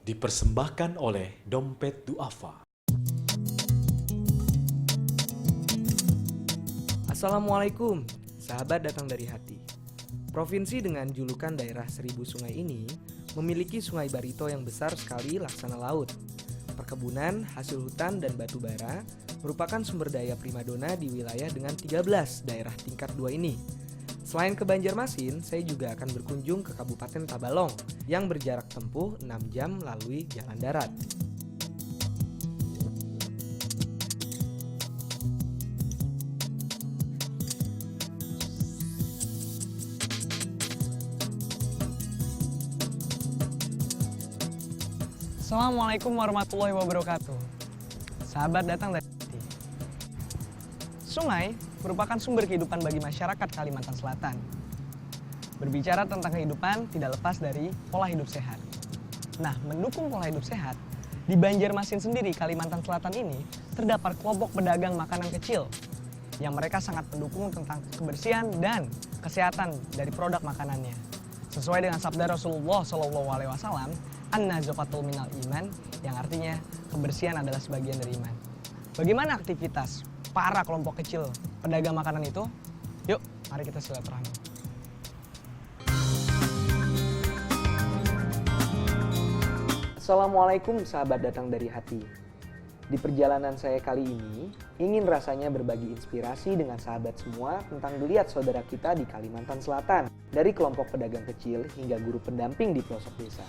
Dipersembahkan oleh Dompet Duafa. Assalamualaikum, sahabat datang dari hati. Provinsi dengan julukan daerah 1000 sungai ini memiliki sungai Barito yang besar sekali laksana laut. Perkebunan, hasil hutan, dan batu bara merupakan sumber daya primadona di wilayah dengan 13 daerah tingkat 2 ini. Selain ke Banjarmasin, saya juga akan berkunjung ke Kabupaten Tabalong yang berjarak tempuh 6 jam melalui jalan darat. Assalamualaikum warahmatullahi wabarakatuh. Sahabat datang dari hati. Sungai merupakan sumber kehidupan bagi masyarakat Kalimantan Selatan. Berbicara tentang kehidupan tidak lepas dari pola hidup sehat. Nah, mendukung pola hidup sehat, di Banjarmasin sendiri Kalimantan Selatan ini terdapat kelompok pedagang makanan kecil yang mereka sangat mendukung tentang kebersihan dan kesehatan dari produk makanannya. Sesuai dengan sabda Rasulullah SAW, an-nazafatul minal iman, yang artinya kebersihan adalah sebagian dari iman. Bagaimana aktivitas para kelompok kecil pedagang makanan itu? Yuk, mari kita silaturahmi. Assalamualaikum sahabat datang dari hati. Di perjalanan saya kali ini, ingin rasanya berbagi inspirasi dengan sahabat semua tentang geliat saudara kita di Kalimantan Selatan, dari kelompok pedagang kecil hingga guru pendamping di pelosok desa.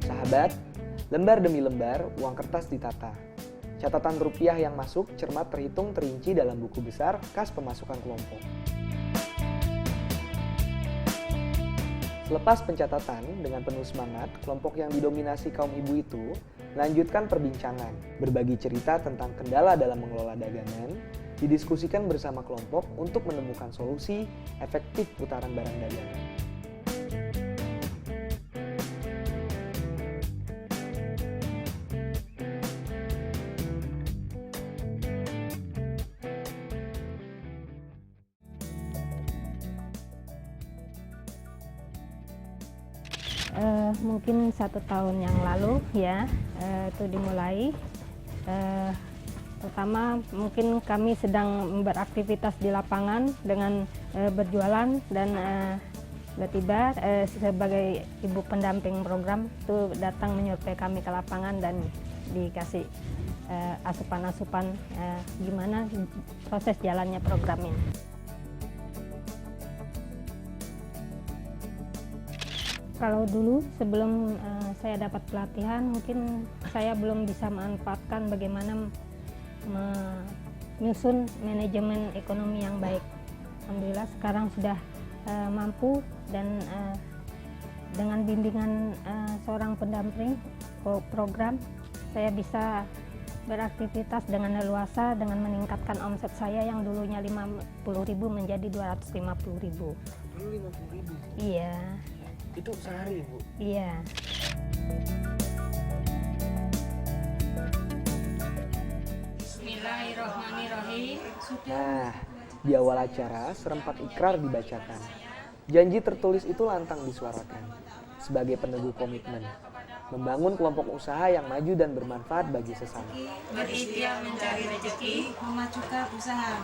Sahabat, lembar demi lembar uang kertas ditata. Catatan rupiah yang masuk cermat terhitung terinci dalam buku besar kas pemasukan kelompok. Selepas pencatatan, dengan penuh semangat, kelompok yang didominasi kaum ibu itu melanjutkan perbincangan, berbagi cerita tentang kendala dalam mengelola dagangan, didiskusikan bersama kelompok untuk menemukan solusi efektif putaran barang dagangan. Mungkin 1 tahun yang lalu ya itu dimulai. Pertama mungkin kami sedang beraktivitas di lapangan dengan berjualan dan tiba-tiba sebagai ibu pendamping program itu datang menyurvei kami ke lapangan dan dikasih asupan-asupan gimana proses jalannya program ini. Kalau dulu sebelum saya dapat pelatihan mungkin saya belum bisa memanfaatkan bagaimana menyusun manajemen ekonomi yang baik. Alhamdulillah sekarang sudah mampu dan dengan bimbingan seorang pendamping program saya bisa beraktivitas dengan leluasa dengan meningkatkan omset saya yang dulunya 50.000 menjadi 250.000. Dulu 50.000? Iya. Itu sehari, Bu? Iya. Bismillahirrahmanirrahim. Nah, di awal acara serempak ikrar dibacakan. Janji tertulis itu lantang disuarakan sebagai peneguh komitmen membangun kelompok usaha yang maju dan bermanfaat bagi sesama. Berikhtiar mencari rezeki, memajukan usaha,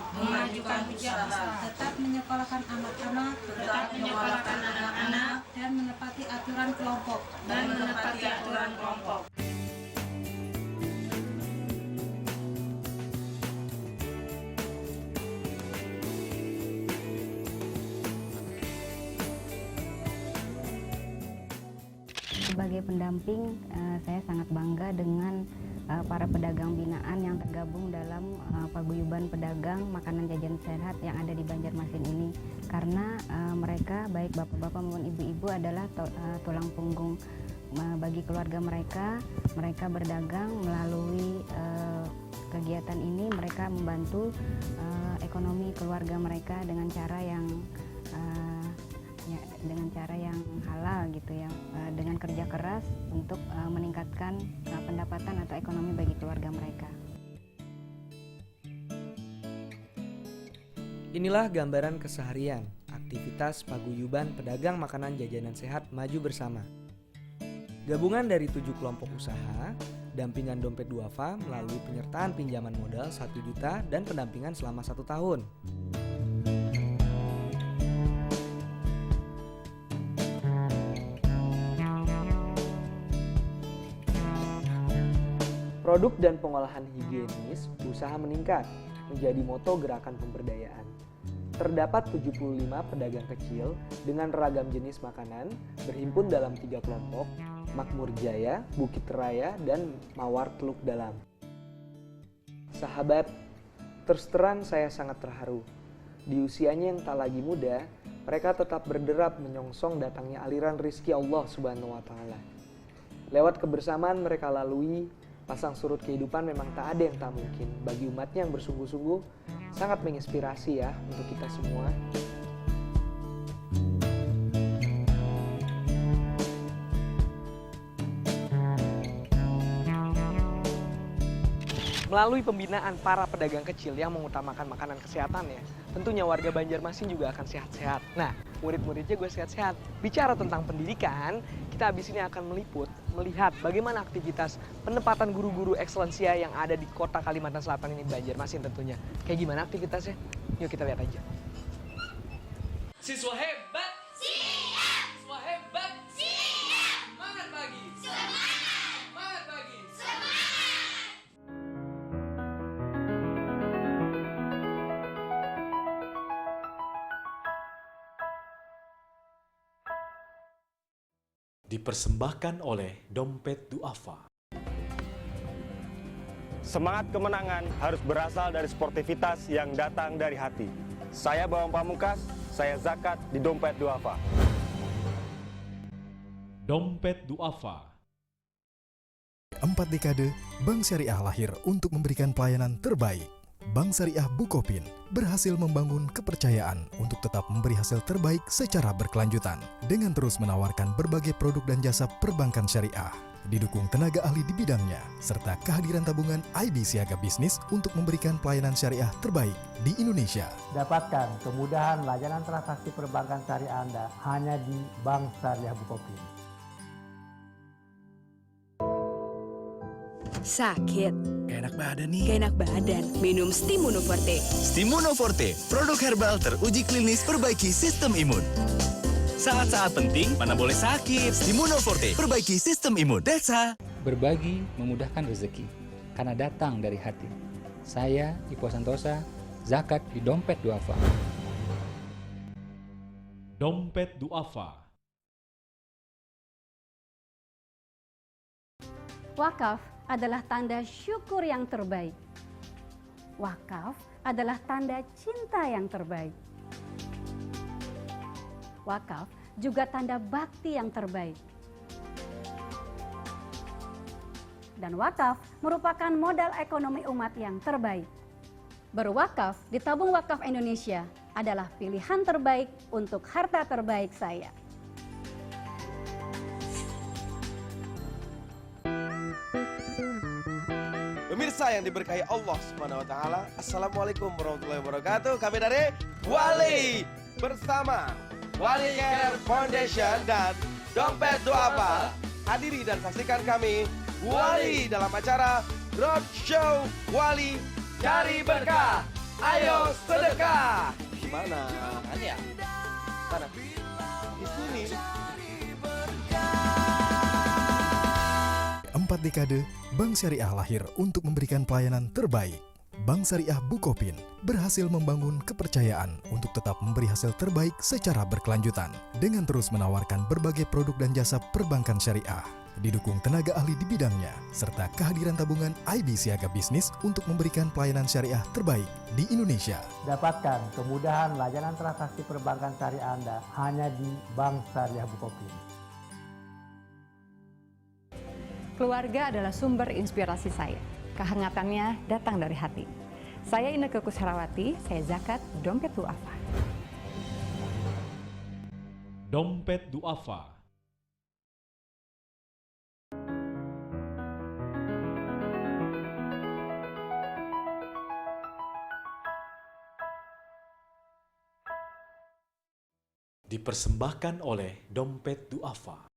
tetap menyekolahkan anak-anak, dan menepati aturan kelompok. Sebagai pendamping, saya sangat bangga dengan para pedagang binaan yang tergabung dalam paguyuban pedagang makanan jajan sehat yang ada di Banjarmasin ini. Karena mereka, baik bapak-bapak maupun ibu-ibu adalah tulang punggung bagi keluarga mereka. Mereka berdagang melalui kegiatan ini, mereka membantu ekonomi keluarga mereka dengan cara yang halal gitu ya, dengan kerja keras untuk meningkatkan pendapatan atau ekonomi bagi keluarga mereka. Inilah gambaran keseharian aktivitas paguyuban pedagang makanan jajanan sehat maju bersama. Gabungan dari 7 kelompok usaha, dampingan Dompet Duafa melalui penyertaan pinjaman modal 1 juta dan pendampingan selama 1 tahun. Produk dan pengolahan higienis berusaha meningkat menjadi moto gerakan pemberdayaan. Terdapat 75 pedagang kecil dengan ragam jenis makanan berhimpun dalam 3 kelompok, Makmur Jaya, Bukit Raya, dan Mawar Teluk Dalam. Sahabat, terus terang saya sangat terharu. Di usianya yang tak lagi muda, mereka tetap berderap menyongsong datangnya aliran rizki Allah Subhanahu wa Ta'ala. Lewat kebersamaan mereka lalui, pasang surut kehidupan memang tak ada yang tak mungkin. Bagi umatnya yang bersungguh-sungguh, sangat menginspirasi ya untuk kita semua. Melalui pembinaan para pedagang kecil yang mengutamakan makanan kesehatan ya, tentunya warga Banjarmasin juga akan sehat-sehat. Nah, murid-muridnya gue sehat-sehat. Bicara tentang pendidikan, kita habis ini akan melihat bagaimana aktivitas penempatan guru-guru ekselensia yang ada di kota Kalimantan Selatan ini, Banjarmasin tentunya. Kayak gimana aktivitasnya? Yuk kita lihat aja. Siswa hebat! Siap! Siswa hebat! Siap! Semangat pagi! Semangat! Semangat pagi! Dipersembahkan oleh Dompet Duafa. Semangat kemenangan harus berasal dari sportivitas yang datang dari hati. Saya Bawang Pamungkas, saya zakat di Dompet Duafa. Dompet Duafa. 4 dekade, Bank Syariah lahir untuk memberikan pelayanan terbaik. Bank Syariah Bukopin berhasil membangun kepercayaan untuk tetap memberi hasil terbaik secara berkelanjutan dengan terus menawarkan berbagai produk dan jasa perbankan syariah. Didukung tenaga ahli di bidangnya, serta kehadiran tabungan IB Siaga Bisnis untuk memberikan pelayanan syariah terbaik di Indonesia. Dapatkan kemudahan layanan transaksi perbankan syariah Anda hanya di Bank Syariah Bukopin. Sakit, gak enak badan nih. gak enak badan, minum Stimuno Forte. Stimuno Forte, produk herbal teruji klinis perbaiki sistem imun. Saat-saat penting, mana boleh sakit. Stimuno Forte, perbaiki sistem imun. Desa. Berbagi memudahkan rezeki, karena datang dari hati. Saya, Ipo Santosa, zakat di Dompet Duafa. Dompet Duafa. Wakaf adalah tanda syukur yang terbaik. Wakaf adalah tanda cinta yang terbaik. Wakaf juga tanda bakti yang terbaik. Dan wakaf merupakan modal ekonomi umat yang terbaik. Berwakaf di Tabung Wakaf Indonesia adalah pilihan terbaik untuk harta terbaik saya. Pemirsa yang diberkahi Allah Subhanahu wa Ta'ala, Assalamualaikum warahmatullahi wabarakatuh. Kami dari Wali bersama Wali Care Foundation dan Dompet Duafa. Hadiri dan saksikan kami Wali dalam acara Roadshow Wali Cari Berkah. Ayo sedekah. Mana? Ya? Mana? Di sini. 4 dekade, Bank Syariah lahir untuk memberikan pelayanan terbaik. Bank Syariah Bukopin berhasil membangun kepercayaan untuk tetap memberi hasil terbaik secara berkelanjutan dengan terus menawarkan berbagai produk dan jasa perbankan syariah. Didukung tenaga ahli di bidangnya, serta kehadiran tabungan IB Siaga Bisnis untuk memberikan pelayanan syariah terbaik di Indonesia. Dapatkan kemudahan layanan transaksi perbankan syariah Anda hanya di Bank Syariah Bukopin. Keluarga adalah sumber inspirasi saya. Kehangatannya datang dari hati. Saya Inneke Kusherawati, saya zakat Dompet Duafa. Dompet Duafa. dipersembahkan oleh Dompet Duafa.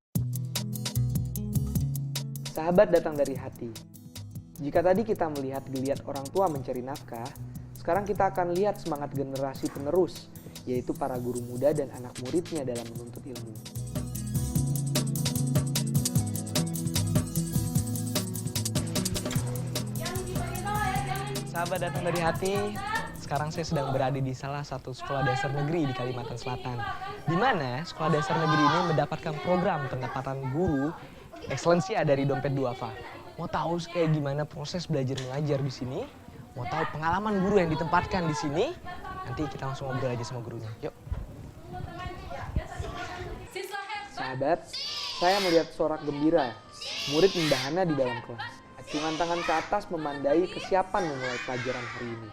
Sahabat datang dari hati. Jika tadi kita melihat geliat orang tua mencari nafkah, sekarang kita akan lihat semangat generasi penerus, yaitu para guru muda dan anak muridnya dalam menuntut ilmu. Sahabat datang dari hati, sekarang saya sedang berada di salah satu sekolah dasar negeri di Kalimantan Selatan, di mana sekolah dasar negeri ini mendapatkan program pendapatan guru ekselensia dari Dompet Duafa. Mau tahu kayak gimana proses belajar mengajar di sini? Mau tahu pengalaman guru yang ditempatkan di sini? Nanti kita langsung ngobrol aja sama gurunya. Yuk. Sahabat, saya melihat sorak gembira, murid mendahana di dalam kelas. Acungan tangan ke atas memandai kesiapan memulai pelajaran hari ini.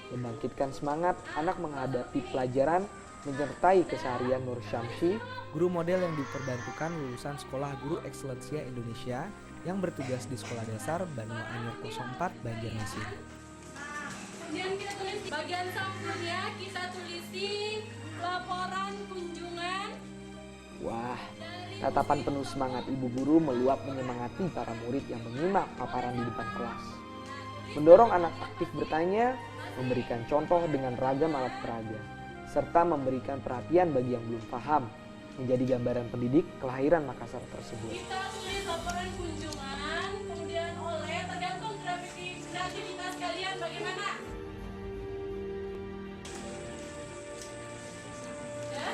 Membangkitkan semangat anak menghadapi pelajaran, menyertai keseharian Nur Syamsi, guru model yang diperbantukan lulusan Sekolah Guru Ekselensia Indonesia yang bertugas di Sekolah Dasar Banua Anyar 04 Banjarmasin. Kemudian kita tulis bagian sampulnya, kita tulisi laporan kunjungan. Wah, tatapan penuh semangat ibu guru meluap menyemangati para murid yang menyimak paparan di depan kelas. Mendorong anak aktif bertanya, memberikan contoh dengan ragam alat peraga, serta memberikan perhatian bagi yang belum paham, menjadi gambaran pendidik kelahiran Makassar tersebut. Kita tulis laporan kunjungan, kemudian oleh tergantung kreativitas kalian bagaimana. Ya?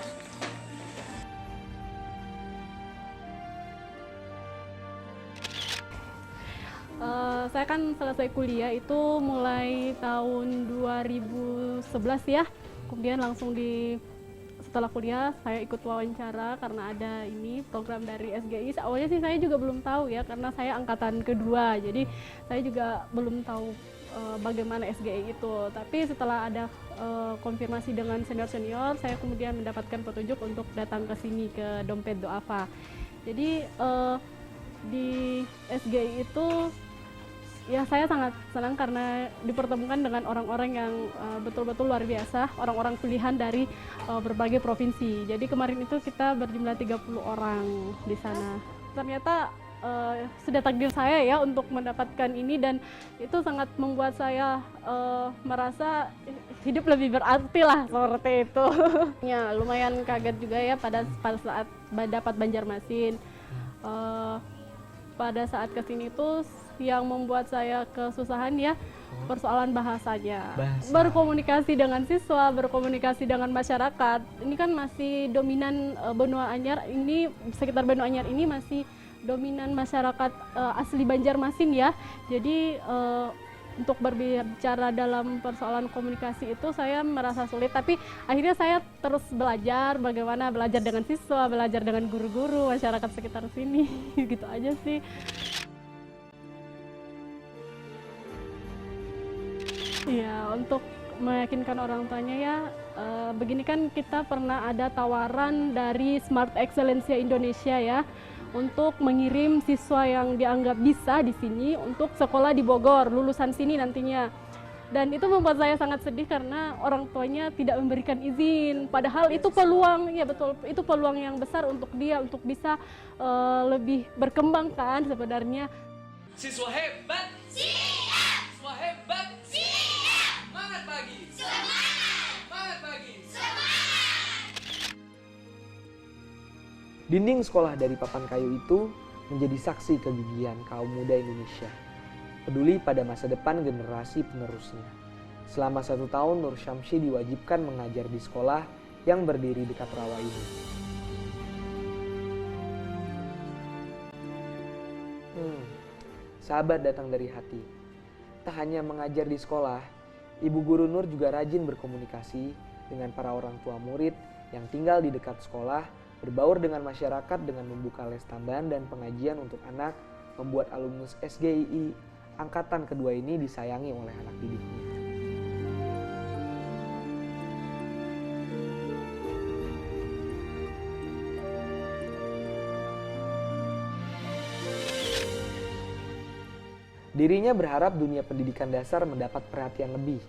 Saya kan selesai kuliah itu mulai tahun 2011 ya. Kemudian langsung setelah kuliah saya ikut wawancara karena ada ini program dari SGI. Awalnya sih saya juga belum tahu ya karena saya angkatan kedua. Jadi saya juga belum tahu bagaimana SGI itu. Tapi setelah ada konfirmasi dengan senior-senior, saya kemudian mendapatkan petunjuk untuk datang ke sini ke Dompet Duafa. Jadi di SGI itu ya saya sangat senang karena dipertemukan dengan orang-orang yang betul-betul luar biasa, orang-orang pilihan dari berbagai provinsi. Jadi kemarin itu kita berjumlah 30 orang di sana. Ternyata sudah takdir saya ya untuk mendapatkan ini dan itu sangat membuat saya merasa hidup lebih berarti lah seperti itu. Ya, lumayan kaget juga ya pada saat dapat Banjarmasin. Pada saat kesini tuh yang membuat saya kesusahan ya persoalan bahasanya. Berkomunikasi dengan siswa, berkomunikasi dengan masyarakat. Ini kan masih dominan Benua Anyar ini, sekitar Benua Anyar ini masih dominan masyarakat asli Banjarmasin ya. Jadi untuk berbicara dalam persoalan komunikasi itu saya merasa sulit, tapi akhirnya saya terus belajar bagaimana belajar dengan siswa, belajar dengan guru-guru, masyarakat sekitar sini, gitu aja sih. Ya, untuk meyakinkan orang tuanya ya, begini kan kita pernah ada tawaran dari Smart Excellencia Indonesia ya, untuk mengirim siswa yang dianggap bisa di sini untuk sekolah di Bogor, lulusan sini nantinya. Dan itu membuat saya sangat sedih karena orang tuanya tidak memberikan izin. Padahal itu peluang, ya betul, itu peluang yang besar untuk dia untuk bisa lebih berkembang kan sebenarnya. Siswa hebat. Siap. Siswa hebat. Siap. Semangat pagi. Semangat pagi. Dinding sekolah dari papan kayu itu menjadi saksi kegigihan kaum muda Indonesia, peduli pada masa depan generasi penerusnya. Selama 1 tahun, Nur Syamsi diwajibkan mengajar di sekolah yang berdiri dekat rawa ini. Sahabat datang dari hati. Tak hanya mengajar di sekolah, Ibu Guru Nur juga rajin berkomunikasi dengan para orang tua murid yang tinggal di dekat sekolah, berbaur dengan masyarakat dengan membuka les tambahan dan pengajian untuk anak, membuat alumnus SGII angkatan kedua ini disayangi oleh anak didiknya. Dirinya berharap dunia pendidikan dasar mendapat perhatian lebih.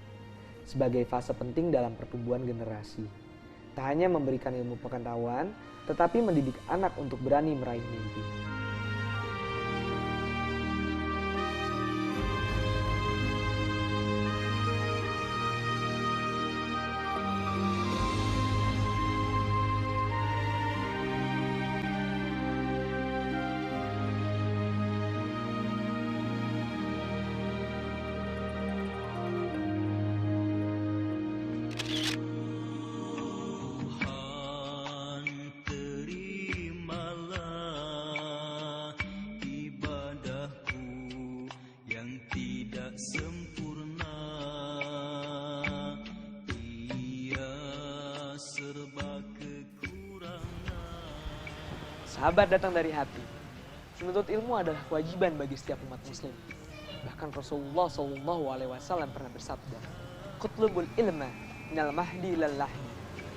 sebagai fase penting dalam pertumbuhan generasi. Tak hanya memberikan ilmu pengetahuan, tetapi mendidik anak untuk berani meraih mimpi. Sahabat datang dari hati. Menuntut ilmu adalah kewajiban bagi setiap umat muslim. Bahkan Rasulullah SAW pernah bersabda, "Qutlubul ilma minal mahdi ilal lahdi."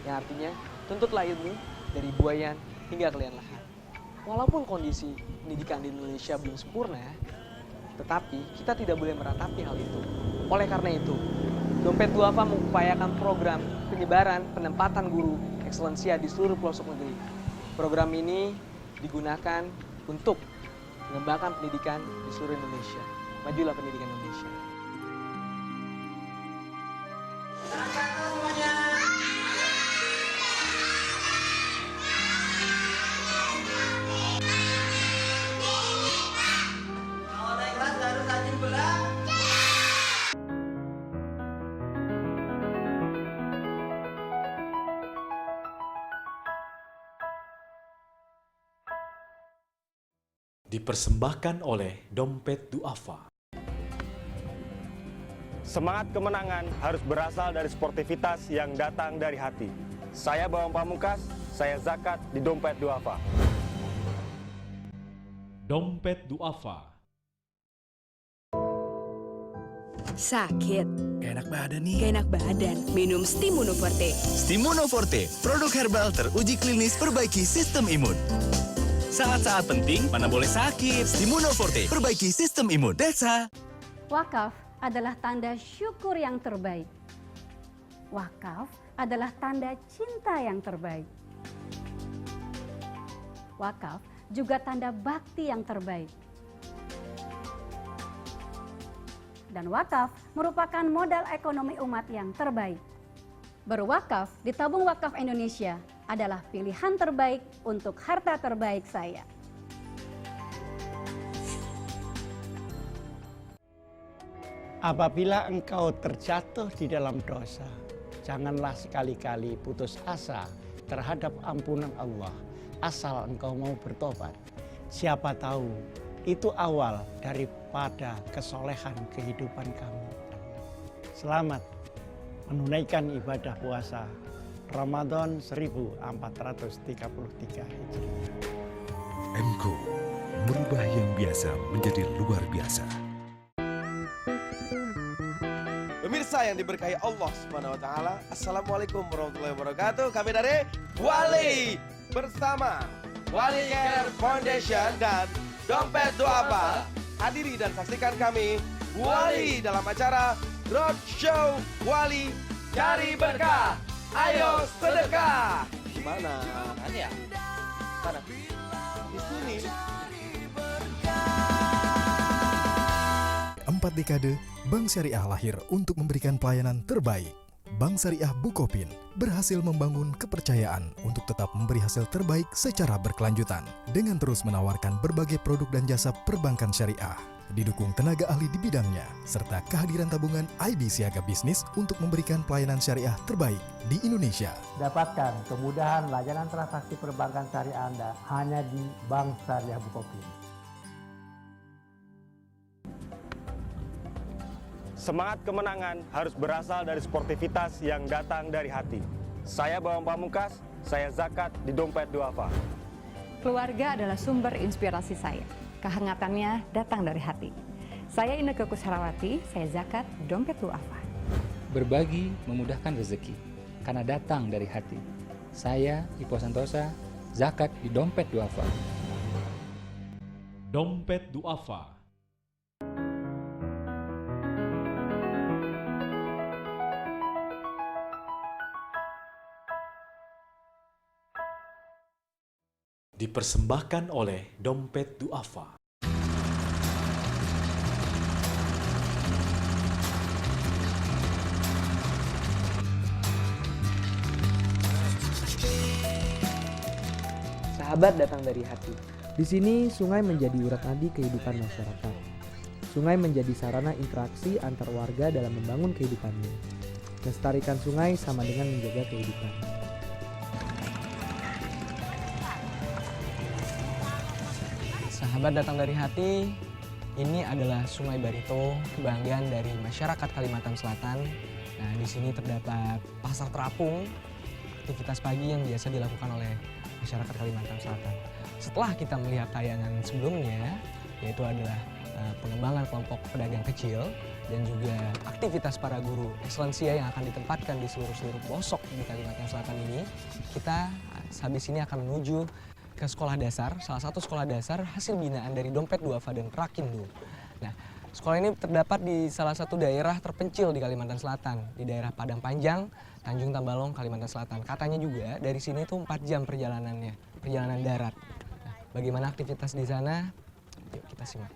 Yang artinya, tuntutlah ilmu dari buayan hingga kelian lahat. Walaupun kondisi pendidikan di Indonesia belum sempurna, tetapi kita tidak boleh meratapi hal itu. Oleh karena itu, Dompet Duafa mengupayakan program penyebaran penempatan guru ekselensia di seluruh pelosok negeri. Program ini digunakan untuk mengembangkan pendidikan di seluruh Indonesia. Majulah pendidikan Indonesia. Dipersembahkan oleh Dompet Duafa. Semangat kemenangan harus berasal dari sportivitas yang datang dari hati. Saya Bawang Pamungkas, saya zakat di Dompet Duafa. Dompet Duafa. Sakit, Gak enak badan nih. gak enak badan, minum Stimuno Forte. Stimuno Forte, produk herbal teruji klinis perbaiki sistem imun. Saat-saat penting, mana boleh sakit. Stimuno Forte, perbaiki sistem imun. That's all. Wakaf adalah tanda syukur yang terbaik. Wakaf adalah tanda cinta yang terbaik. Wakaf juga tanda bakti yang terbaik. Dan wakaf merupakan modal ekonomi umat yang terbaik. Berwakaf di Tabung Wakaf Indonesia adalah pilihan terbaik untuk harta terbaik saya. Apabila engkau terjatuh di dalam dosa, janganlah sekali-kali putus asa terhadap ampunan Allah, asal engkau mau bertobat. Siapa tahu itu awal daripada kesolehan kehidupan kamu. Selamat menunaikan ibadah puasa Ramadan 1433 Hijriah. MCO, merubah yang biasa menjadi luar biasa. Pemirsa yang diberkahi Allah Subhanahu wa taala, Assalamualaikum warahmatullahi wabarakatuh. Kami dari Wali bersama Wali Care Foundation dan Dompet Duafa. Hadiri dan saksikan kami Wali dalam acara Roadshow Wali Cari Berkah. Ayo sedekah. Gimana? Ya? Mana? Di sini. 4 dekade, Bank Syariah lahir untuk memberikan pelayanan terbaik. Bank Syariah Bukopin berhasil membangun kepercayaan untuk tetap memberi hasil terbaik secara berkelanjutan dengan terus menawarkan berbagai produk dan jasa perbankan syariah. Didukung tenaga ahli di bidangnya, serta kehadiran tabungan IB Siaga Bisnis untuk memberikan pelayanan syariah terbaik di Indonesia. Dapatkan kemudahan layanan transaksi perbankan syariah Anda hanya di Bank Syariah Bukopin. Semangat kemenangan harus berasal dari sportivitas yang datang dari hati. Saya Bawang Pamungkas, saya zakat di Dompet Duafa. Keluarga adalah sumber inspirasi saya. Kehangatannya datang dari hati. Saya Inneke Kusharawati, saya zakat Dompet Duafa. Berbagi memudahkan rezeki, karena datang dari hati. Saya Ipo Santosa, zakat di Dompet Duafa. Dompet Duafa. Dipersembahkan oleh Dompet Duafa. Sahabat datang dari hati. Di sini sungai menjadi urat nadi kehidupan masyarakat. Sungai menjadi sarana interaksi antar warga dalam membangun kehidupannya. Melestarikan sungai sama dengan menjaga kehidupan. Sahabat datang dari hati, ini adalah Sungai Barito, kebanggaan dari masyarakat Kalimantan Selatan. Nah, di sini terdapat pasar terapung, aktivitas pagi yang biasa dilakukan oleh masyarakat Kalimantan Selatan. Setelah kita melihat tayangan sebelumnya, yaitu adalah pengembangan kelompok pedagang kecil dan juga aktivitas para guru ekselensia yang akan ditempatkan di seluruh pelosok di Kalimantan Selatan ini, kita habis ini akan menuju ke sekolah dasar, salah satu sekolah dasar hasil binaan dari Dompet Duafa dan Prakindo. Nah, sekolah ini terdapat di salah satu daerah terpencil di Kalimantan Selatan, di daerah Padang Panjang, Tanjung Tambalong, Kalimantan Selatan. Katanya juga dari sini tuh 4 jam perjalanannya, perjalanan darat. Nah, bagaimana aktivitas di sana? Yuk kita simak.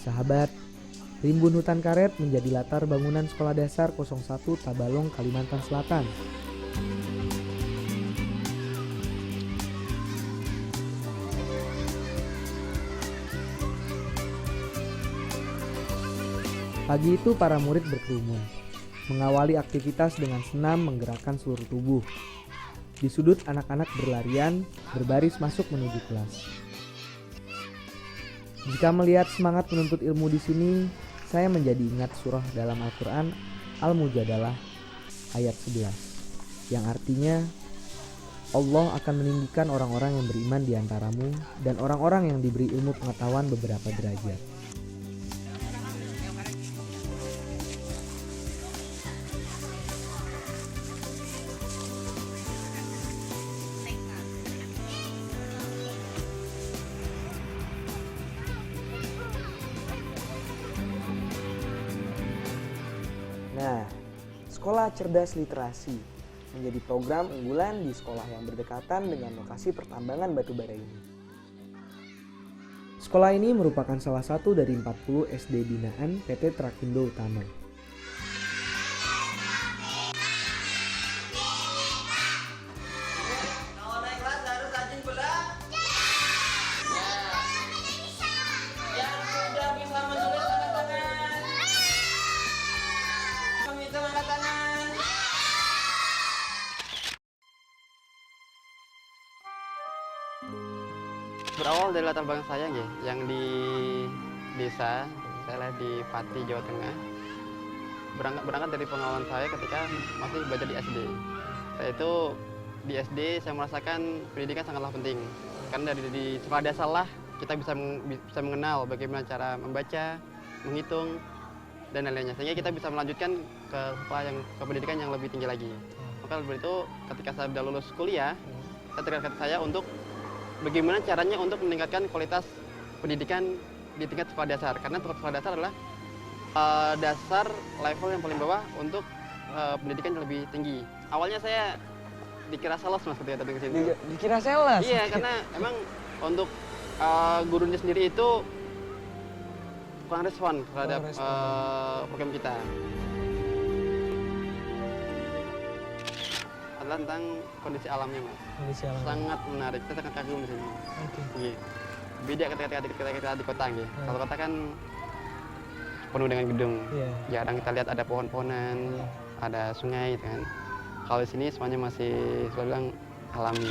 Sahabat, rimbun hutan karet menjadi latar bangunan Sekolah Dasar 01 Tabalong, Kalimantan Selatan. Pagi itu para murid berkerumun, mengawali aktivitas dengan senam menggerakkan seluruh tubuh. Di sudut anak-anak berlarian, berbaris masuk menuju kelas. Jika melihat semangat menuntut ilmu di sini, saya menjadi ingat surah dalam Al-Quran Al-Mujadalah ayat 11 yang artinya Allah akan meninggikan orang-orang yang beriman di antaramu dan orang-orang yang diberi ilmu pengetahuan beberapa derajat. Nah, Sekolah Cerdas Literasi menjadi program unggulan di sekolah yang berdekatan dengan lokasi pertambangan batubara ini. Sekolah ini merupakan salah satu dari 40 SD binaan PT Prakindo Utama. Berawal dari latar belakang saya yang di desa, saya di Pati, Jawa Tengah. Berangkat dari pengalaman saya ketika masih belajar di SD. Saya itu di SD saya merasakan pendidikan sangatlah penting. Karena di sekolah dasar lah kita bisa mengenal bagaimana cara membaca, menghitung, dan lain-lainnya. Sehingga kita bisa melanjutkan ke pendidikan yang lebih tinggi lagi. Maka dari itu ketika saya sudah lulus kuliah, saya untuk bagaimana caranya untuk meningkatkan kualitas pendidikan di tingkat sekolah dasar. Karena sekolah dasar adalah dasar level yang paling bawah untuk pendidikan yang lebih tinggi. Awalnya saya dikira sales mas ketika datang ke sini. Dikira sales? Iya, karena emang untuk gurunya sendiri itu kurang respon terhadap program kita. Adalah tentang kondisi alamnya mas. Kondisi alam. Sangat menarik, kita sangat kagum di sini. Oke. Beda ketika di kota gitu. Kalau kota kan penuh dengan gedung. Jarang kita lihat ada pohon-pohonan, ada sungai gitu kan. Kalau di sini semuanya masih saya bilang alami.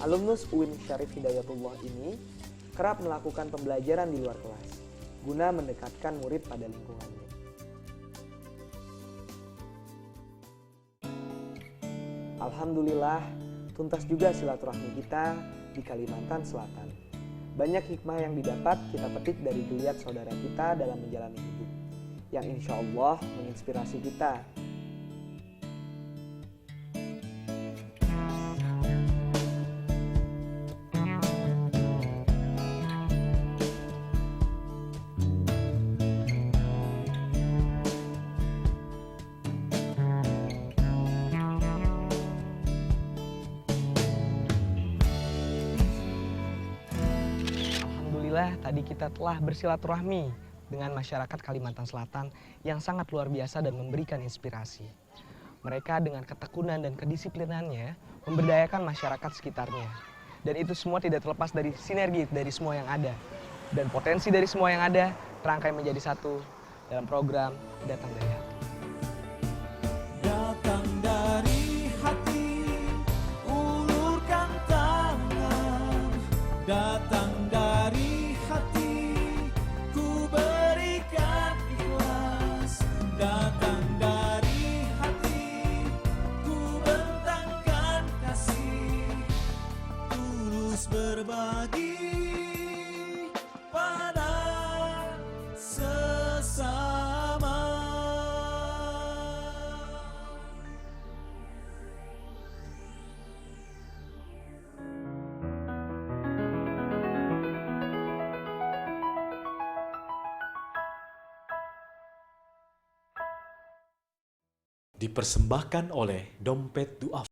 Alumnus UIN Syarif Hidayatullah ini kerap melakukan pembelajaran di luar kelas guna mendekatkan murid pada lingkungannya. Alhamdulillah, tuntas juga silaturahmi kita di Kalimantan Selatan. Banyak hikmah yang didapat kita petik dari geliat saudara kita dalam menjalani hidup, yang insya Allah menginspirasi kita. Alhamdulillah tadi kita telah bersilaturahmi dengan masyarakat Kalimantan Selatan yang sangat luar biasa dan memberikan inspirasi. Mereka dengan ketekunan dan kedisiplinannya memberdayakan masyarakat sekitarnya. Dan itu semua tidak terlepas dari sinergi dari semua yang ada. Dan potensi dari semua yang ada terangkai menjadi satu dalam program Datang dari Hati. Datang dari hati, ulurkan tangan. Datang dari hati, ku berikan ikhlas. Datang dari hati, ku bentangkan kasih. Tulus berbagi pada sesama. Dipersembahkan oleh Dompet Duafa.